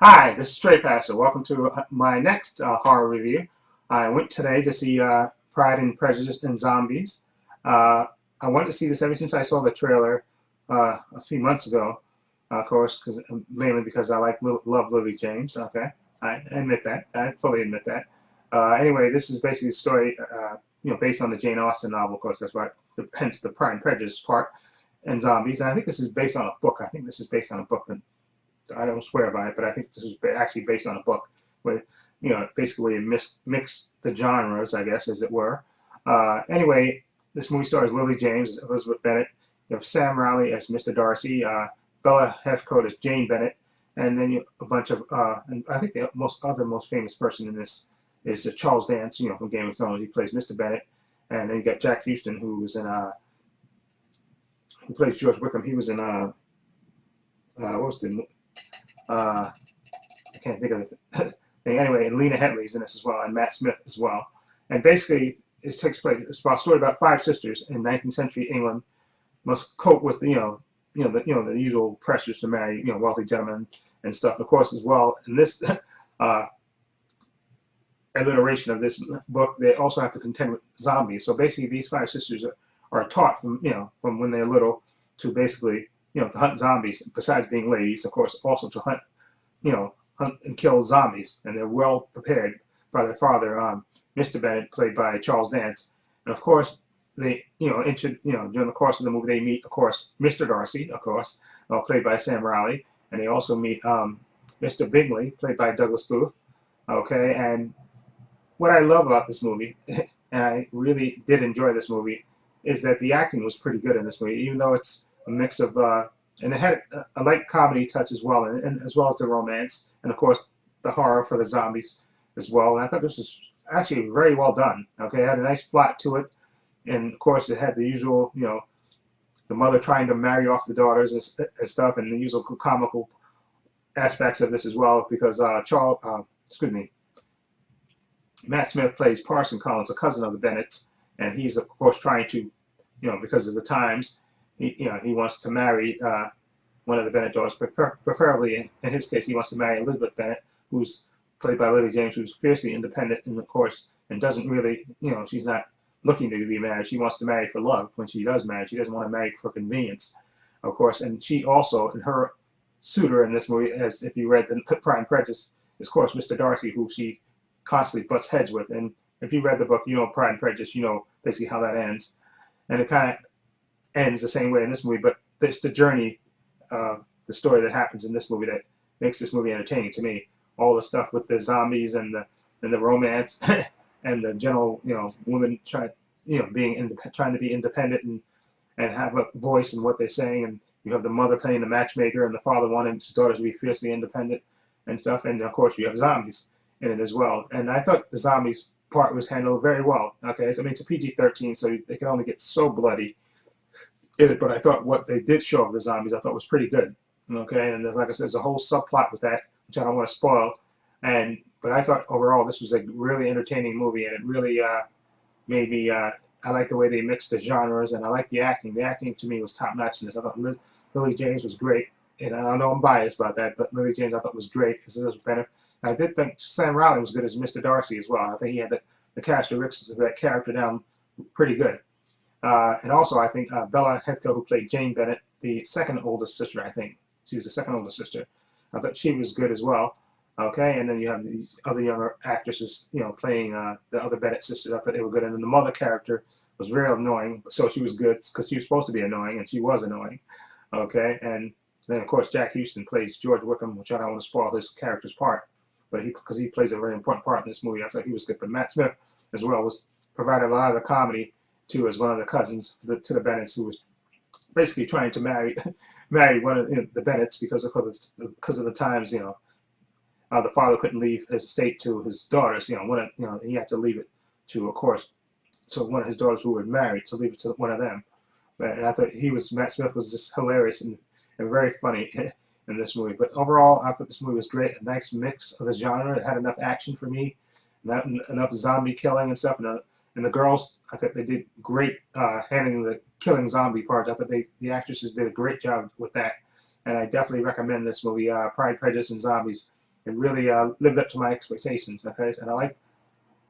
Hi, this is Trepacer. Welcome to my next horror review. I went today to see Pride and Prejudice and Zombies. Uh, I wanted to see this ever since I saw the trailer a few months ago, of course, mainly because I love Lily James. Okay, I admit that. I fully admit that. Anyway, this is basically a story, based on the Jane Austen novel. Of course, that's why, hence the Pride and Prejudice part, and Zombies. And I think this is based on a book. I think this is based on a book. I don't swear by it, but I think this was actually based on a book where, basically where you mix the genres, I guess, as it were. Anyway, this movie stars Lily James as Elizabeth Bennet. You have Sam Riley as Mr. Darcy, Bella Heathcote as Jane Bennet, and then a bunch of, and I think the most famous person in this is Charles Dance, from Game of Thrones. He plays Mr. Bennet, and then you got Jack Houston, who plays George Wickham. He was in what was the I can't think of the thing. Anyway, and Lena Headley's in this as well, and Matt Smith as well. And basically, it takes place. It's about a story about five sisters in 19th century England must cope with the usual pressures to marry wealthy gentlemen and stuff. Of course, as well in this alliteration of this book, they also have to contend with zombies. So basically, these five sisters are taught from when they're little to basically to hunt zombies. Besides being ladies, of course, also to hunt hunt and kill zombies, and they're well prepared by their father, Mr. Bennet, played by Charles Dance. And of course, they, during the course of the movie, they meet, of course, Mr. Darcy, of course, played by Sam Riley, and they also meet Mr. Bingley, played by Douglas Booth. Okay, and what I love about this movie, and I really did enjoy this movie, is that the acting was pretty good in this movie, even though it's a mix of and it had a light comedy touch as well, and as well as the romance, and of course the horror for the zombies as well. And I thought this was actually very well done. Okay, it had a nice plot to it, and of course it had the usual, the mother trying to marry off the daughters and stuff, and the usual comical aspects of this as well. Because Matt Smith plays Parson Collins, a cousin of the Bennets, and he's of course trying to, because of the times. He wants to marry one of the Bennet daughters, preferably in his case, he wants to marry Elizabeth Bennet, who's played by Lily James, who's fiercely independent, and of course, and doesn't really, she's not looking to be married. She wants to marry for love. When she does marry, she doesn't want to marry for convenience, of course. And she also, and her suitor in this movie, as if you read the Pride and Prejudice, is of course Mr. Darcy, who she constantly butts heads with. And if you read the book, Pride and Prejudice, basically how that ends. And it kind of ends the same way in this movie, but it's the journey, the story that happens in this movie that makes this movie entertaining to me. All the stuff with the zombies and the romance and the general, women trying to be independent and have a voice in what they're saying, and you have the mother playing the matchmaker and the father wanting his daughters to be fiercely independent and stuff, and of course you have zombies in it as well. And I thought the zombies part was handled very well. Okay, so, I mean, it's a PG-13, so they can only get so bloody in it, but I thought what they did show of the zombies, I thought was pretty good. Okay, and like I said, there's a whole subplot with that, which I don't want to spoil. But I thought overall this was a really entertaining movie, and it really made me. I like the way they mixed the genres, and I like the acting. The acting to me was top notch in this. I thought Lily James was great, and I know I'm biased about that, but Lily James I thought was great as Elizabeth Bennet. I did think Sam Riley was good as Mr. Darcy as well. I think he had the characteristics of that character down pretty good. And also, I think Bella Heathcote, who played Jane Bennet, the second oldest sister, I think. She was the second oldest sister. I thought she was good as well. Okay, and then you have these other younger actresses, playing the other Bennet sisters. I thought they were good. And then the mother character was very annoying, so she was good because she was supposed to be annoying, and she was annoying. Okay, and then, of course, Jack Houston plays George Wickham, which I don't want to spoil his character's part, but because he plays a very important part in this movie, I thought he was good. But Matt Smith, as well, was provided a lot of the comedy too, as one of the cousins to the Bennets, who was basically trying to marry one of the Bennets because of the times. The father couldn't leave his estate to his daughters. He had to leave it to, of course, so one of his daughters who were married, to leave it to one of them. But I thought Matt Smith was just hilarious and very funny in this movie. But overall, I thought this movie was great. A nice mix of the genre. It had enough action for me, not enough zombie killing and stuff. And the girls, I thought they did great handling the killing zombie part. I thought the actresses did a great job with that. And I definitely recommend this movie, Pride, Prejudice, and Zombies. it really lived up to my expectations. Okay, and like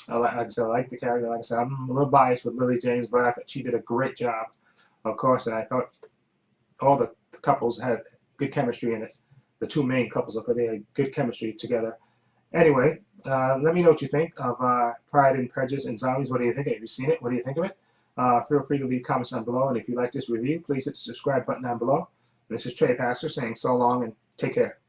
I said, I like the character. Like I said, I'm a little biased with Lily James, but I thought she did a great job, of course, and I thought all the couples had good chemistry in it. The two main couples, they had good chemistry together. Anyway, let me know what you think of Pride and Prejudice and Zombies. What do you think? Have you seen it? What do you think of it? Feel free to leave comments down below, and if you like this review, please hit the subscribe button down below. This is Trepacer saying so long and take care.